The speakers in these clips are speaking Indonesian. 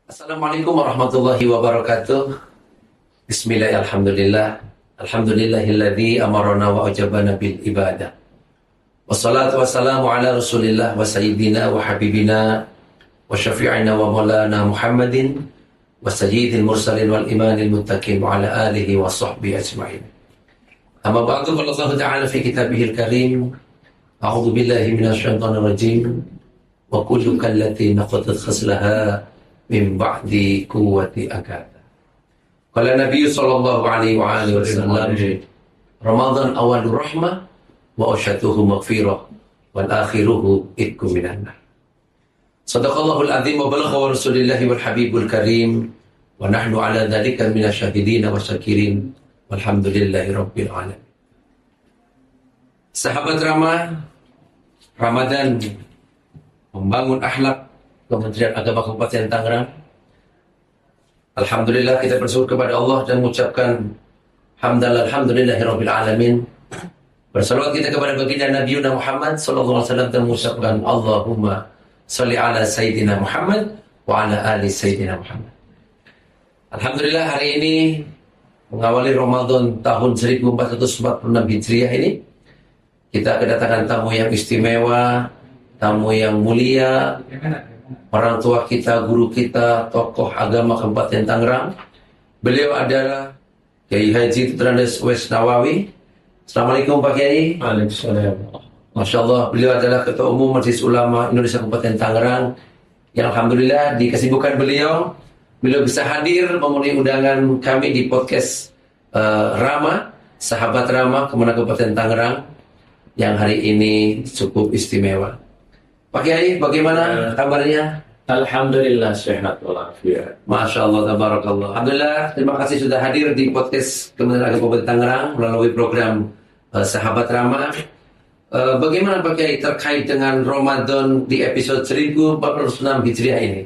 Assalamualaikum warahmatullahi wabarakatuh. Bismillah, alhamdulillah. Alhamdulillahilladzi amarana wa ajabana bil ibadah. Wassalatu wassalamu ala rasulillah wa sayyidina wa habibina wa syafi'ina wa maulana Muhammadin wa sayyidil mursalin wal imanil muttaqin wa ala alihi wa sahbihi ajma'in. Amma ba'du, qala Allah ta'ala fi kitabihil karim, a'udzu billahi minasyaitonir rajim, wa kullu kallati naqadat khaslaha min ba'di quwwati agata. Qala Nabi sallallahu alaihi wa alihi wasallam, Ramadan awalur rahmah wa asyatuhu maghfirah wal akhiruhu itqu minan nar. Sadaqallahul azim wa balagha rasulillahi wal habibul karim wa nahnu ala dzalika minasyahidin wa syakirin walhamdulillahi rabbil alamin. Sahabat Rama, Ramadan membangun akhlak Kementerian Agama Kabupaten Tangerang. Alhamdulillah, kita bersyukur kepada Allah dan mengucapkan alhamdulillahirabbil alamin. Bersalawat kita kepada baginda Nabi Muhammad sallallahu alaihi wasallam dan mengucapkan Allahumma shalli ala sayyidina Muhammad wa ala ali sayyidina Muhammad. Alhamdulillah, hari ini mengawali Ramadan tahun 1446 Hijriah ini, kita kedatangan tamu yang istimewa, tamu yang mulia, orang tua kita, guru kita, tokoh agama Kabupaten Tangerang. Beliau adalah Kiai Haji Tutrandes Wes Nawawi. Assalamualaikum Pak Kiai. Waalaikumsalam. Masya Allah, beliau adalah Ketua Umum Majelis Ulama Indonesia Kabupaten Tangerang, yang alhamdulillah di kesibukan beliau bisa hadir memenuhi undangan kami di podcast Rama, Sahabat Rama Kemenang Kabupaten Tangerang, yang hari ini cukup istimewa. Pak Kiai, bagaimana kabarnya? Alhamdulillah sehat walafiat. Masya Allah, tabarakallah. Alhamdulillah, terima kasih sudah hadir di podcast Kementerian Agama Kabupaten Tangerang melalui program Sahabat Rama. Bagaimana Pak Kiai terkait dengan Ramadan di episode 1446 Hijriah ini?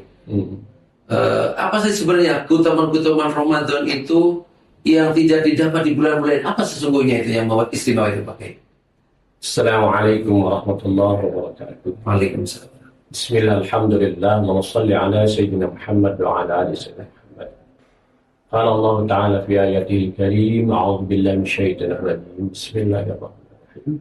Apa sih sebenarnya keutamaan Ramadan itu yang tidak didapat di bulan-bulan? Apa sesungguhnya itu yang membuat istimewa itu Pak Kiai? Assalamualaikum warahmatullahi wabarakatuh. Waalaikumsalam. Bismillah, alhamdulillah, wa salli ala sayyidina Muhammad wa ala ali sayyidina Muhammad. Qala Allah Ta'ala fi ayatihil karim, a'udzu billahi minasyaitonir rajim. Bismillahirrahmanirrahim.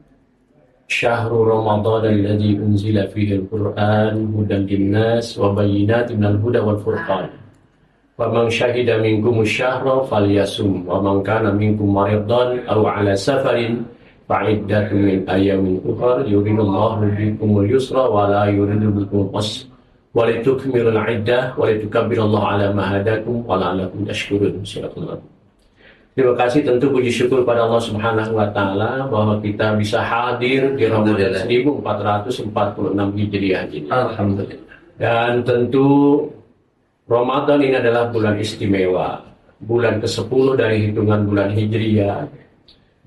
Syahrul Ramadan alladzi unzila fihi al-Qur'an hudan lin-nas wa bayyinatin minal huda wal furqan. Wa man syahida minkumus syahra falyasum wa man kana minkum maridan aw ala safarin fa'iddatun min ayamin ukhra yuridullahu bikumul yusra wa la yuridu bikumul usra wa litukmilul iddah wa litukabbirullaha ala ma hadakum wa la'allakum tashkurun. Terima kasih, tentu puji syukur pada Allah Subhanahu wa taala bahwa kita bisa hadir di Ramadan 1446 Hijriah ini. Alhamdulillah. Dan tentu Ramadan ini adalah bulan istimewa, bulan ke-10 dari hitungan bulan Hijriah,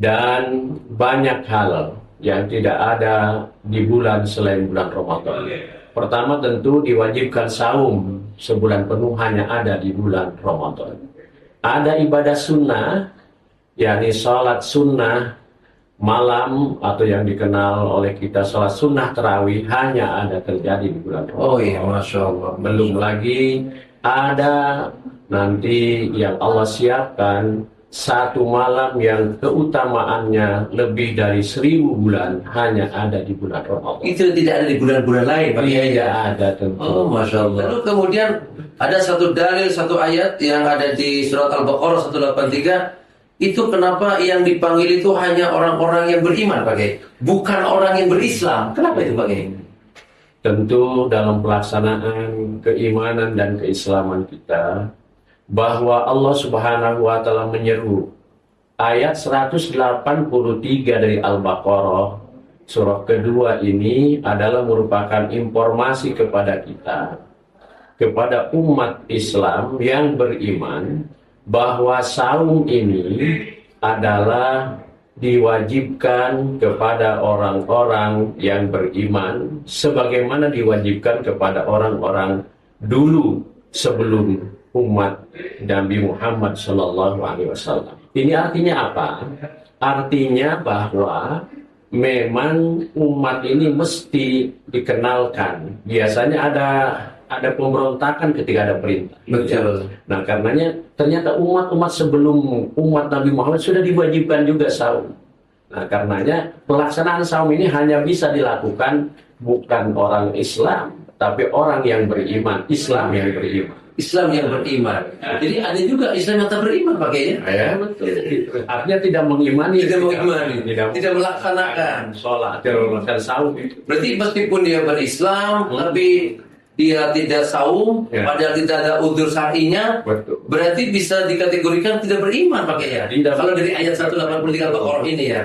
dan banyak hal yang tidak ada di bulan selain bulan Ramadan. Pertama, tentu diwajibkan saum sebulan penuh hanya ada di bulan Ramadan. Ada ibadah sunnah, yakni salat sunnah malam atau yang dikenal oleh kita salat sunnah tarawih, hanya ada terjadi di bulan Ramadan. Oh iya, Masya Allah. Belum lagi ada nanti yang Allah siapkan satu malam yang keutamaannya lebih dari 1000 bulan, hanya ada di bulan Ramadan. Itu tidak ada di bulan-bulan lain Pak Kiai? Tidak ada tentu. Oh, Masya Allah. Lalu kemudian ada satu dalil, satu ayat yang ada di surat Al-Baqarah 183. Itu kenapa yang dipanggil itu hanya orang-orang yang beriman Pak Kiai, bukan orang yang berislam? Kenapa itu Pak Kiai? Tentu dalam pelaksanaan keimanan dan keislaman kita, bahwa Allah Subhanahu wa taala menyeru. Ayat 183 dari Al-Baqarah surah kedua ini adalah merupakan informasi kepada kita, kepada umat Islam yang beriman, bahwa saum ini adalah diwajibkan kepada orang-orang yang beriman sebagaimana diwajibkan kepada orang-orang dulu sebelum umat Nabi Muhammad Sallallahu Alaihi Wasallam. Ini artinya apa? Artinya bahwa memang umat ini mesti dikenalkan. Biasanya ada pemberontakan ketika ada perintah. Betul. Nah, karenanya ternyata umat-umat sebelum umat Nabi Muhammad sudah diwajibkan juga saum. Nah, karenanya pelaksanaan saum ini hanya bisa dilakukan bukan orang Islam, tapi orang yang beriman, Islam yang beriman. Islam yang beriman. Jadi ada juga Islam yang tak beriman pakainya. Ya, betul. Artinya tidak mengimani, Tidak mengimani, tidak melaksanakan sholat, tidak melaksanakan saum itu. Berarti meskipun dia berislam, tapi dia tidak saum, Ya. padahal tidak ada udzur syar'inya, Betul. berarti bisa dikategorikan tidak beriman pakainya. Tidak. Kalau dari ayat 183 Al-Baqarah ini ya.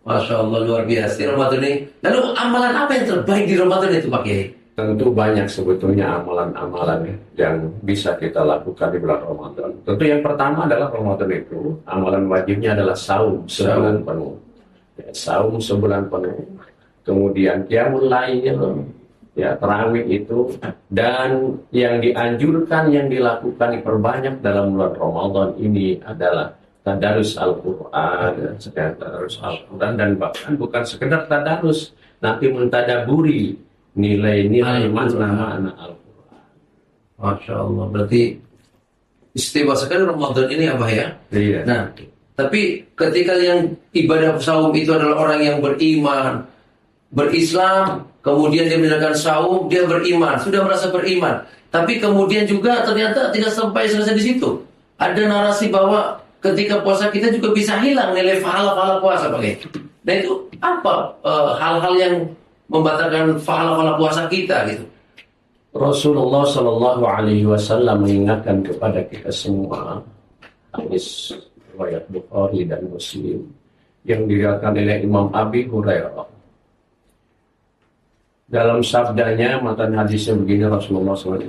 Masya Allah, luar biasa di Ramadan ini. Lalu amalan apa yang terbaik di Ramadan itu Pak Kiai? Tentu banyak sebetulnya amalan-amalan yang bisa kita lakukan di bulan Ramadan. Tentu yang pertama adalah Ramadan itu, amalan wajibnya adalah saum sebulan penuh. Ya, saum sebulan penuh. Kemudian qiyamul lail, ya tarawih itu, dan yang dianjurkan yang dilakukan diperbanyak dalam bulan Ramadan ini adalah tadarus Al-Quran, tadarus Al-Quran, dan bahkan bukan sekedar tadarus, nanti mentadaburi nilai-nilai makna Al-Quran. Masya Allah, berarti istimewa sekali Ramadan ini apa ya? Iya. Nah, tapi ketika yang ibadah saum itu adalah orang yang beriman, berislam, kemudian dia menjalankan saum, dia beriman, sudah merasa beriman. Tapi kemudian juga ternyata tidak sampai selesai di situ. Ada narasi bahwa ketika puasa kita juga bisa hilang nilai pahala-pahala puasa, Pak Kiai. Nah itu apa hal-hal yang membatalkan pahala-pahala puasa kita gitu? Rasulullah Shallallahu Alaihi Wasallam mengingatkan kepada kita semua, hadis riwayat Bukhari dan Muslim yang diriwayatkan oleh Imam Abi Hurairah. Dalam sabdanya, matan hadisnya begini, Rasulullah SAW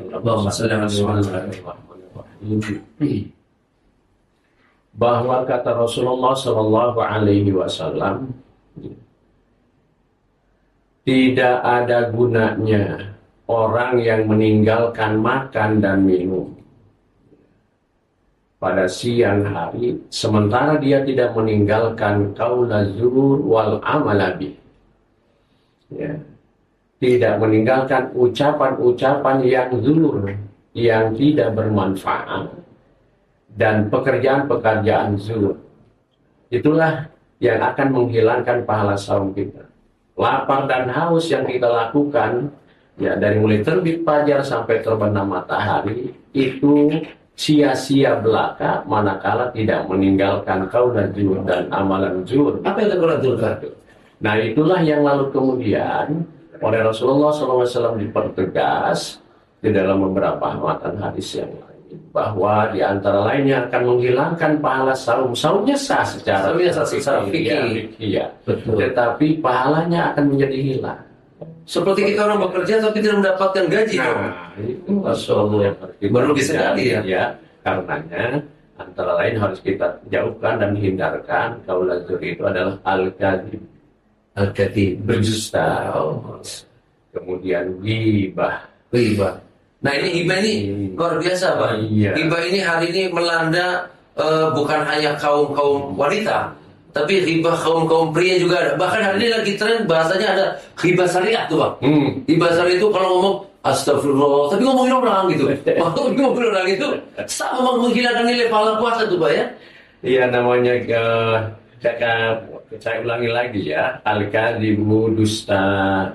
bahwa kata Rasulullah Shallallahu Alaihi Wasallam, tidak ada gunanya orang yang meninggalkan makan dan minum pada siang hari, sementara dia tidak meninggalkan qaula zur wal amalabi. Ya. Tidak meninggalkan ucapan-ucapan yang zur, yang tidak bermanfaat, dan pekerjaan-pekerjaan zur. Itulah yang akan menghilangkan pahala saum kita. Lapar dan haus yang kita lakukan, ya dari mulai terbit fajar sampai terbenam matahari, itu sia-sia belaka manakala tidak meninggalkan qaula zur dan amalan zur. Apa yang dilakukan? Nah, itulah yang lalu kemudian oleh Rasulullah SAW dipertegas di dalam beberapa matan hadis yang lain, bahwa di antara lainnya akan menghilangkan pahala saum. Saumnya sah secara fikih, ya. Betul. Tetapi pahalanya akan menjadi hilang. Seperti kita orang bekerja tapi tidak mendapatkan gaji. Itu Masya Allah yang harus kita Merugi sekali ya. Karenanya antara lain harus kita jauhkan dan hindarkan. Qaula zur itu adalah al-kadzib, berdusta, kemudian ghibah. Nah ini hibah ini luar biasa Pak. Iya. Hibah ini hari ini melanda bukan hanya kaum wanita, tapi hibah kaum pria juga ada. Bahkan hari ini lagi tren bahasanya ada hibah syariat tuh Pak. Hibah syariat itu kalau ngomong astagfirullah, tapi ngomongin orang gitu. Ngomongin orang itu sama menghilangkan nilai pahala puasa tuh Pak ya. Iya, namanya saya ulangi lagi ya, al-kadzibu, dusta,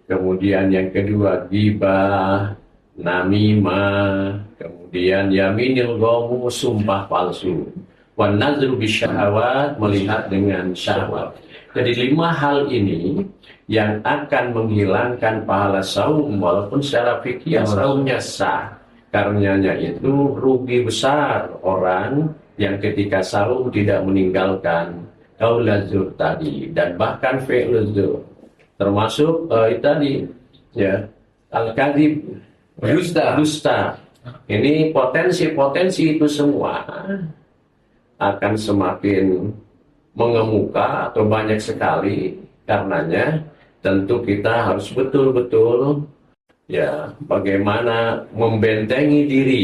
kemudian yang kedua ghibah, namimah, kemudian yaminil ghamus, sumpah palsu, wan nazru bisyahawat, melihat dengan syahwat. Jadi 5 hal ini yang akan menghilangkan pahala saum, walaupun secara fikih saumnya sah. Karenanya itu rugi besar orang yang ketika saum tidak meninggalkan qaula zur tadi, dan bahkan fi'l zur, termasuk tadi ya al-kadzib, dusta. Ini potensi-potensi itu semua akan semakin mengemuka atau banyak sekali. Karenanya tentu kita harus betul-betul ya bagaimana membentengi diri,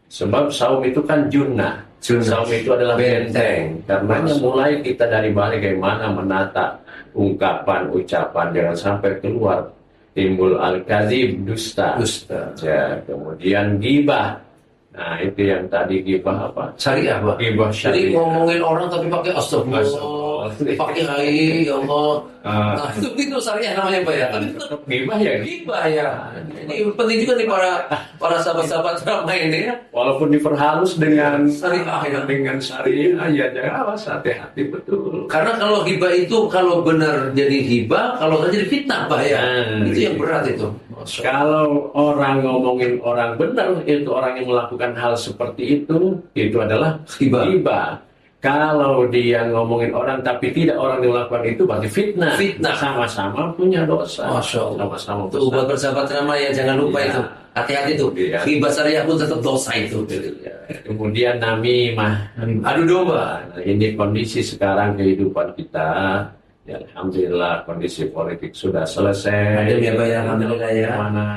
sebab saum itu kan junnah. Saum itu adalah benteng. Karenanya mulai kita dari bagaimana menata ungkapan, ucapan, jangan sampai keluar timbul al-kadzib, dusta. Dusta. Ya, kemudian ghibah. Nah, itu yang tadi ghibah apa? Syariah, Pak. Ghibah Jadi syariah. ngomongin orang tapi pakai astagfirullah, Astagfirullah. pakai hai, ya Allah. Ah. Nah, itu syariah namanya, Pak ya. Tapi itu Tetap ghibah ya. ghibah ya. Ini penting juga nih para sahabat-sahabat drama ini ya. Walaupun diperhalus dengan Syariah, ya. dengan syariah, ya jangan awas, hati-hati betul. Karena kalau hibah itu kalau benar jadi hibah, kalau nggak jadi fitnah, Pak ya. Itu yang berat itu. Kalau orang ngomongin orang benar, itu orang yang melakukan hal seperti itu adalah hibah. Kalau dia ngomongin orang tapi tidak orang yang melakukan itu, berarti fitnah. Fitnah. Sama-sama punya dosa. Masya Allah. Sama-sama Tuh buat bersahabat ramah ya, jangan lupa Iya. itu. Hati-hati tuh. Iya. Hibah syariah pun tetap dosa itu. Ya. Kemudian namimah. Adu domba. Nah, ini kondisi sekarang kehidupan kita. Ya, alhamdulillah kondisi politik sudah selesai. Adem ya, Pak ya, alhamdulillah ya. Mana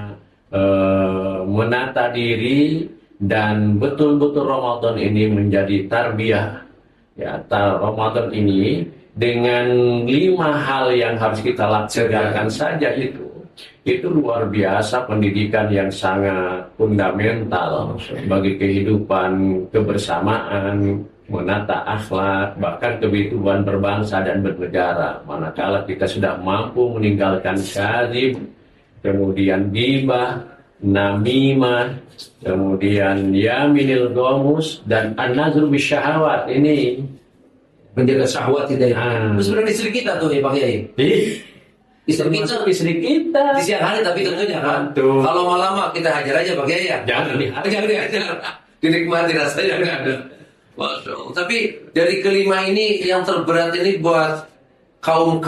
menata diri dan betul-betul Ramadan ini menjadi tarbiyah. Ya, Ramadan ini dengan 5 hal yang harus kita laksanakan saja itu luar biasa, pendidikan yang sangat fundamental bagi kehidupan kebersamaan, menata akhlak, bahkan kebutuhan berbangsa dan bernegara. Manakala kita sudah mampu meninggalkan kadzib, kemudian ghibah, namimah, kemudian yaminil ghamus, dan an-nazru bisyahawat. Ini Menjaga syahwat kita ya. Itu sebenarnya istri kita tuh ya, Pak Kiai. Istri kita. Istri kita Di siang hari tapi tentunya kan. Betul. Kalau malam kita hajar aja, Pak Kiai ya. Jangan dihajar. Jangan dihajar. Dinikmati rasanya kan. Masya Allah. Tapi dari kelima ini yang terberat ini buat kaum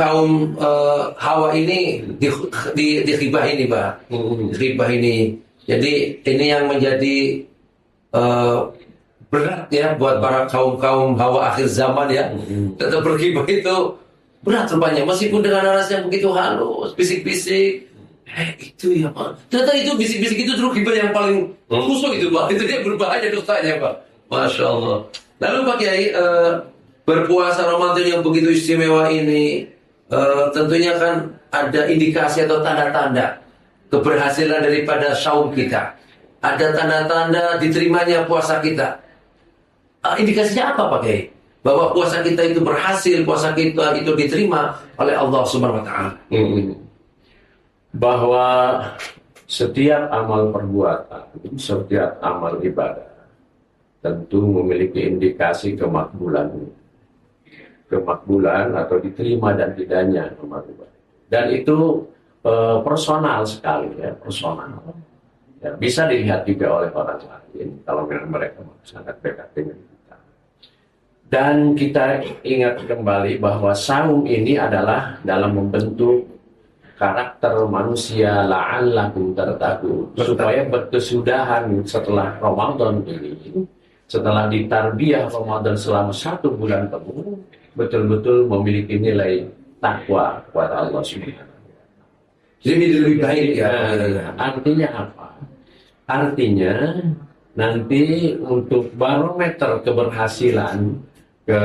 Hawa ini di ghibah ini, Pak. Ghibah ini. Jadi ini yang menjadi berat ya buat para kaum Hawa akhir zaman ya. Tetap berghibah itu berat rupanya, meskipun dengan narasi yang begitu halus, bisik-bisik. Itu ya, Pak. Ternyata itu bisik-bisik itu terus ghibah yang paling busuk itu, Pak. Itu dia berbahaya dosanya, Pak. Masya Allah. Lalu Pak Kiai, berpuasa Ramadan yang begitu istimewa ini, tentunya kan ada indikasi atau tanda-tanda keberhasilan daripada saum kita. Ada tanda-tanda diterimanya puasa kita. Indikasinya apa, Pak Kiai? Bahwa puasa kita itu berhasil, puasa kita itu diterima oleh Allah Subhanahu wa Ta'ala. Bahwa setiap amal perbuatan, setiap amal ibadah tentu memiliki indikasi kemakbulan atau diterima dan tidaknya amal ibadah. Dan itu personal sekali ya, personal. Ya, bisa dilihat juga oleh orang lain kalau memang mereka sangat dekat dengan kita. Dan kita ingat kembali bahwa saum ini adalah dalam membentuk karakter manusia, la'allakum tattaqun, supaya berkesudahan setelah Ramadan ini, setelah ditarbiyah Ramadan selama 1 bulan penuh, betul-betul memiliki nilai takwa kepada Allah Subhanahu wa Ta'ala. Jadi lebih baik ya. Artinya apa? Artinya nanti untuk barometer keberhasilan ke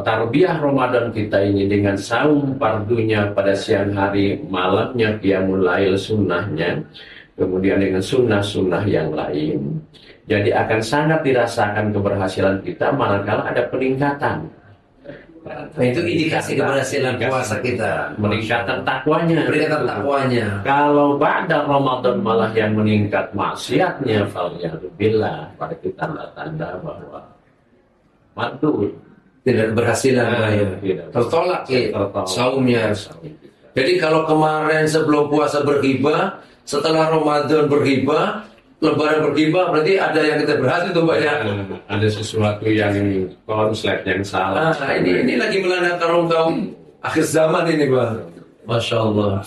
tarbiyah Ramadan kita ini dengan saum fardunya pada siang hari, malamnya qiyamul lail sunnahnya, kemudian dengan sunnah-sunnah yang lain. Jadi akan sangat dirasakan keberhasilan kita manakala ada peningkatan. Nah, itu indikasi keberhasilan puasa kita. Meningkatan takwanya. Peningkatan takwanya. Kalau pada Ramadan malah yang meningkat maksiatnya, falyazubillah, pada kita tanda-tanda bahwa mantul, tidak keberhasilan, tertolak ya, saumnya. Jadi kalau kemarin sebelum puasa berghibah, setelah Ramadan berghibah, Lebaran berghibah, berarti ada yang kita berhasil tuh, Pak ya. Ada sesuatu yang konslet yang salah. Nah, ini lagi melanda kaum akhir zaman ini, Pak. Masya Allah.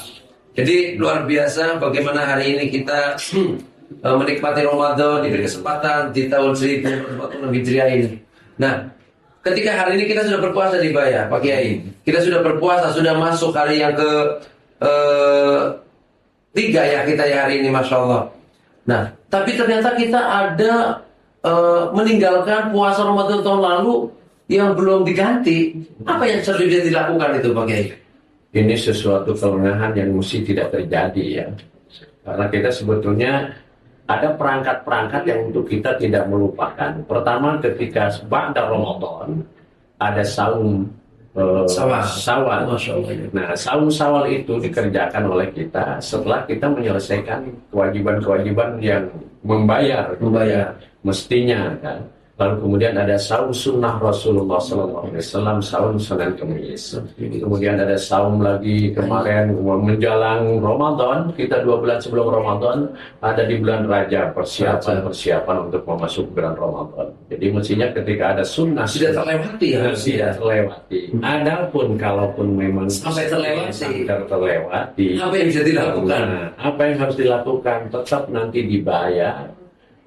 Jadi luar biasa bagaimana hari ini kita menikmati Ramadan, diberi kesempatan di tahun 1446 Hijriah ini. Nah, ketika hari ini kita sudah berpuasa di Baya, Pak Kiai. Kita sudah berpuasa, sudah masuk hari yang ke 3 ya kita ya hari ini, Masya Allah. Nah, tapi ternyata kita ada meninggalkan puasa Ramadan tahun lalu yang belum diganti. Apa yang harus dilakukan itu, Pak Kiai? ini sesuatu kelengahan yang mesti tidak terjadi ya. Karena kita sebetulnya ada perangkat-perangkat yang untuk kita tidak melupakan. Pertama, ketika ba'da Ramadan ada saum Syawal. Nah, saum Syawal itu dikerjakan oleh kita setelah kita menyelesaikan kewajiban-kewajiban yang membayar mestinya kan. Lalu kemudian ada saum sunnah Rasulullah SAW, saum Senin Kemis. Kemudian ada saum lagi kemarin menjelang Ramadan, kita 2 bulan sebelum Ramadan, ada di bulan Rajab persiapan untuk memasuki bulan Ramadan. Jadi mestinya ketika ada sunnah sudah terlewati ya, sudah terlewati. Adapun kalaupun memang sampai terlewati, apa yang bisa dilakukan? Apa yang harus dilakukan? Tetap nanti dibayar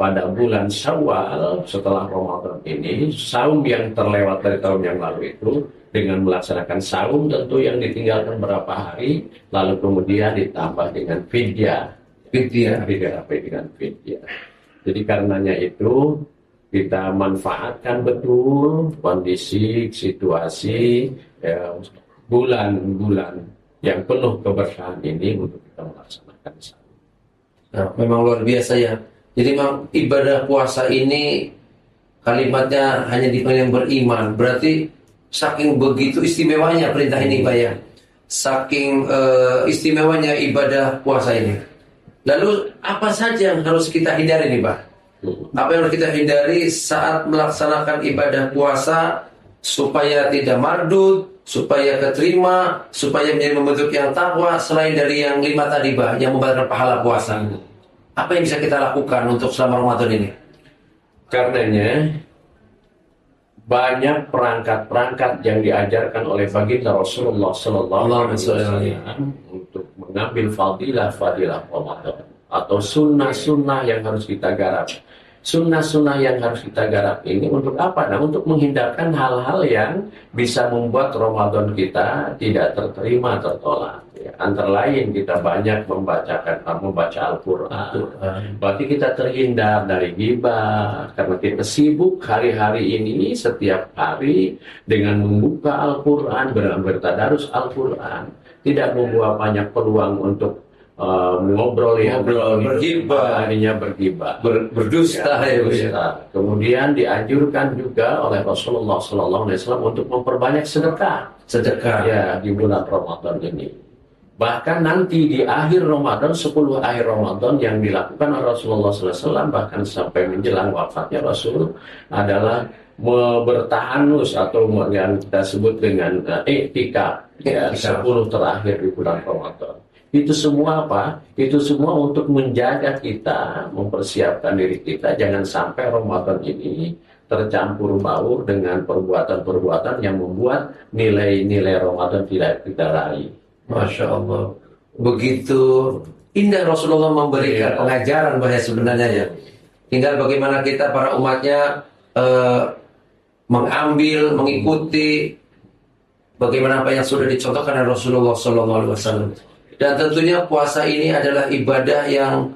pada bulan Syawal setelah Ramadan ini, saum yang terlewat dari tahun yang lalu itu dengan melaksanakan saum tentu yang ditinggalkan berapa hari, lalu kemudian ditambah dengan fidyah. Jadi karenanya itu kita manfaatkan betul kondisi, situasi bulan-bulan yang penuh keberkahan ini untuk kita melaksanakan saum. Nah, memang luar biasa ya. Jadi memang ibadah puasa ini kalimatnya hanya dipanggil yang beriman. Berarti saking begitu istimewanya perintah ini Pak ya. Saking istimewanya ibadah puasa ini. Lalu apa saja yang harus kita hindari nih Pak? Apa yang harus kita hindari saat melaksanakan ibadah puasa supaya tidak mardud, supaya keterima, supaya menjadi membentuk yang takwa selain dari yang 5 tadi Pak, yang membatalkan pahala puasa. Apa yang bisa kita lakukan untuk selama Ramadan ini? Karenanya banyak perangkat-perangkat yang diajarkan oleh baginda Rasulullah SAW untuk mengambil fadilah Ramadan atau sunnah-sunnah yang harus kita garap. Sunnah-sunnah yang harus kita garap ini untuk apa? Nah, untuk menghindarkan hal-hal yang bisa membuat Ramadan kita tidak terterima, tertolak. Ya, antara lain kita banyak membaca Al-Quran. Berarti kita terhindar dari ghibah karena kita sibuk hari-hari ini setiap hari dengan membuka Al-Quran, bertadarus Al-Quran, tidak membuat banyak peluang untuk ngobrol, bergibah, berdusta. Kemudian dianjurkan juga oleh Rasulullah SAW untuk memperbanyak sedekah ya di bulan Ramadan ini. Bahkan nanti di akhir Ramadan, 10 akhir Ramadan yang dilakukan oleh Rasulullah SAW bahkan sampai menjelang wafatnya Rasul adalah bertahanus atau yang kita sebut dengan i'tikaf ya, 10 terakhir di bulan Ramadan. Itu semua apa? Itu semua untuk menjaga kita, mempersiapkan diri kita jangan sampai Ramadan ini tercampur baur dengan perbuatan-perbuatan yang membuat nilai-nilai Ramadan tidak kita raih. Masya Allah. Begitu indah Rasulullah memberikan pengajaran bahaya sebenarnya ya. Tinggal bagaimana kita para umatnya mengambil, mengikuti bagaimana apa yang sudah dicontohkan oleh Rasulullah SAW. Dan tentunya puasa ini adalah ibadah yang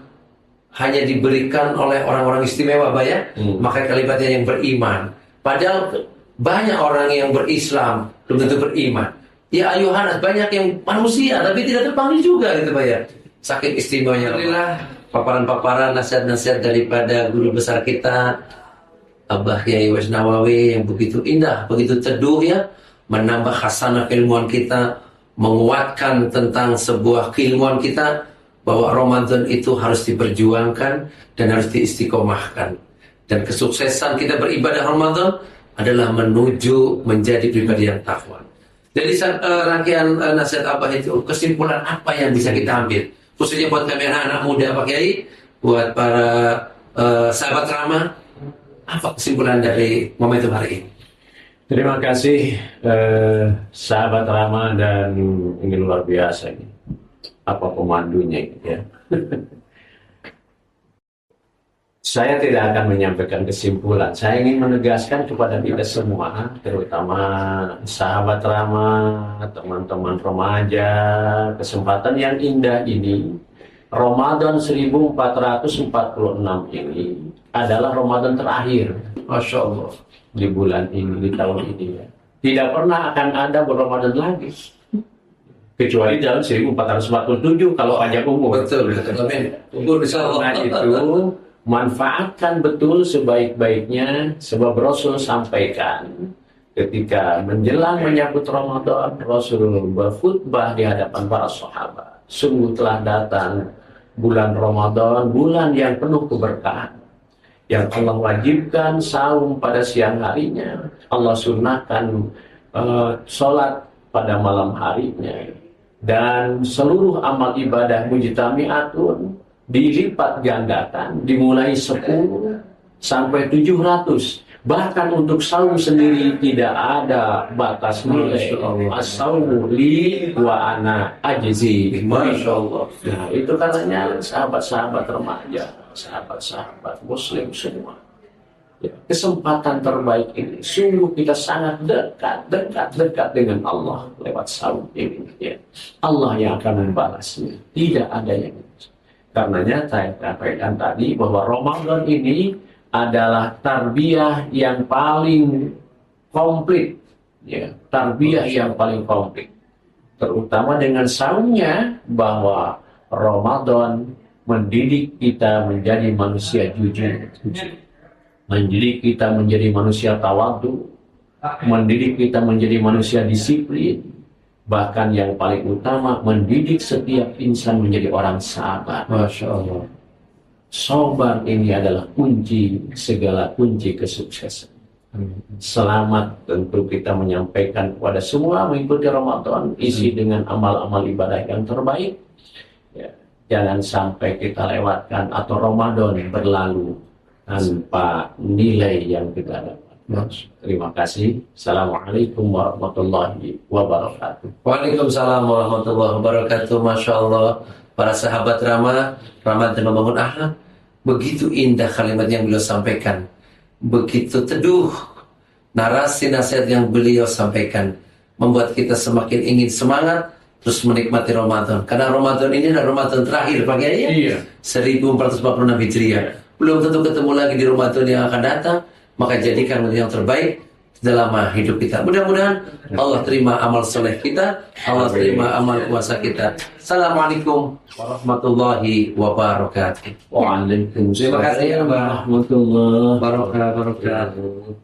hanya diberikan oleh orang-orang istimewa, Pak ya. Maka kalimatnya yang beriman. Padahal banyak orang yang berislam belum tentu beriman. Ya ayuhanas, banyak yang manusia tapi tidak terpanggil juga gitu Pak ya. Saking istimewanya. Alhamdulillah paparan-paparan nasihat-nasihat daripada guru besar kita Abah Kiai Uwais Nawawi yang begitu indah, begitu teduh ya, menambah khasanah keilmuan kita, menguatkan tentang sebuah keilmuan kita bahwa Ramadan itu harus diperjuangkan dan harus diistiqomahkan. Dan kesuksesan kita beribadah Ramadan adalah menuju menjadi pribadi yang takwa. Jadi rangkaian nasihat Abah itu, kesimpulan apa yang bisa kita ambil? Khususnya buat kami anak-anak muda Pak Kiai, buat para sahabat Rama, apa kesimpulan dari momentum hari ini? Terima kasih sahabat Rama, dan ini luar biasa ini. Apa pemandunya ini ya. Saya tidak akan menyampaikan kesimpulan. Saya ingin menegaskan kepada kita semua, terutama sahabat Rama, teman-teman remaja, kesempatan yang indah ini, Ramadan 1446 ini adalah Ramadan terakhir. Masya Allah. Di bulan ini, di tahun ini ya. Tidak pernah akan ada Ramadan lagi. Kecuali tahun 1447 kalau panjang umur. Betul. Amin. Umur Karena itu manfaatkan betul sebaik-baiknya, sebab Rasul sampaikan ketika menjelang menyambut Ramadan, Rasul berkhutbah di hadapan para sahabat. Sungguh telah datang bulan Ramadan, bulan yang penuh keberkahan, yang Allah wajibkan saum pada siang harinya, Allah sunnahkan sholat pada malam harinya, dan seluruh amal ibadah mujtami'atun dilipat gandakan, dimulai 10 sampai 700. Bahkan untuk saum sendiri tidak ada batas nilai. As-saumu li wa ana ajzi. Masya Allah. Nah, itu katanya sahabat-sahabat remaja, sahabat-sahabat muslim semua. Ya, kesempatan terbaik ini sungguh kita sangat dekat dengan Allah lewat saum ini. Ya. Allah yang akan membalasnya. Tidak ada yang karenanya saya katakan tadi bahwa Ramadan ini adalah tarbiyah yang paling komplit, ya, tarbiyah yang paling komplit, terutama dengan saumnya, bahwa Ramadan mendidik kita menjadi manusia jujur, mendidik kita menjadi manusia tawadhu, mendidik kita menjadi manusia disiplin, bahkan yang paling utama mendidik setiap insan menjadi orang sabar. Masya Allah. Sabar ini adalah kunci segala kunci kesuksesan. Selamat tentu kita menyampaikan kepada semua mengikuti Ramadan, isi dengan amal-amal ibadah yang terbaik. Ya, jangan sampai kita lewatkan atau Ramadan berlalu tanpa nilai yang kita dapat. Terima kasih. Assalamualaikum warahmatullahi wabarakatuh. Waalaikumsalam warahmatullahi wabarakatuh. Masya Allah. Para sahabat Ramadan membangun akhlak. Begitu indah kalimat yang beliau sampaikan. Begitu teduh narasi nasihat yang beliau sampaikan. Membuat kita semakin ingin semangat terus menikmati Ramadan. Karena Ramadan ini adalah Ramadan terakhir Pak Kiai. Iya. 1446 Hijriah. Belum tentu ketemu lagi di Ramadan yang akan datang. Maka jadikan yang terbaik dalam hidup kita. Mudah-mudahan Allah terima amal soleh kita, Allah terima amal puasa kita. Assalamualaikum warahmatullahi wabarakatuh. Waalaikumsalam Terima kasih ya, Mbak. warahmatullahi Wabarakatuh.